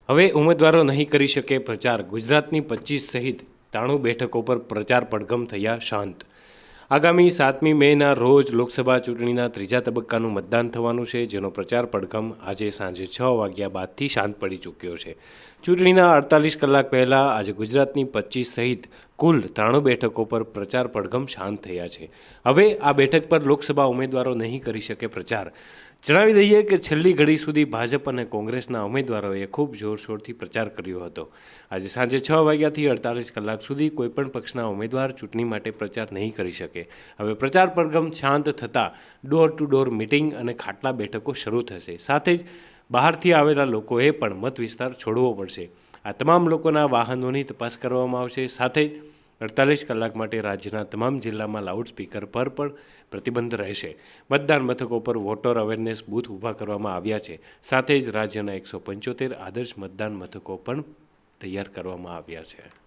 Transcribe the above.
હવે ઉમેદવારો નહીં કરી શકે પ્રચાર। ગુજરાતની 25 સહિત 93 બેઠકો પર પ્રચાર પડઘમ થયા શાંત। આગામી 7મી મેના રોજ લોકસભા ચૂંટણીના ત્રીજા તબક્કાનું મતદાન થવાનું છે, જેનો પ્રચાર પડઘમ આજે સાંજે 6 વાગ્યા બાદથી શાંત પડી ચૂક્યો છે। ચૂંટણીના 48 કલાક પહેલાં આજે ગુજરાતની 25 સહિત કુલ 93 બેઠકો પર પ્રચાર પડઘમ શાંત થયા છે। હવે આ બેઠક પર લોકસભા ઉમેદવારો નહીં કરી શકે પ્રચાર। જણાવી દઈએ કે છેલ્લી ઘડી સુધી ભાજપ અને કોંગ્રેસના ઉમેદવારોએ ખૂબ જોરશોરથી પ્રચાર કર્યો હતો। આજે સાંજે 6 વાગ્યાથી 48 કલાક સુધી કોઈપણ પક્ષના ઉમેદવાર ચૂંટણી માટે પ્રચાર નહીં કરી શકે। હવે પ્રચાર પડઘમ શાંત થતાં ડોર ટુ ડોર મિટિંગ અને ખાટલા બેઠકો શરૂ થશે। સાથે જ બહારથી આવેલા લોકોએ પણ મત વિસ્તાર છોડવો પડશે। આ તમામ લોકોના વાહનોની તપાસ કરવામાં આવશે। સાથે જ 48 કલાક માટે રાજ્યના તમામ જિલ્લામાં લાઉડસ્પીકર પર પણ પ્રતિબંધ રહેશે। મતદાન મથકો પર વોટર અવેરનેસ બૂથ ઊભા કરવામાં આવ્યા છે। સાથે જ રાજ્યના 175 આદર્શ મતદાન મથકો પણ તૈયાર કરવામાં આવ્યા છે।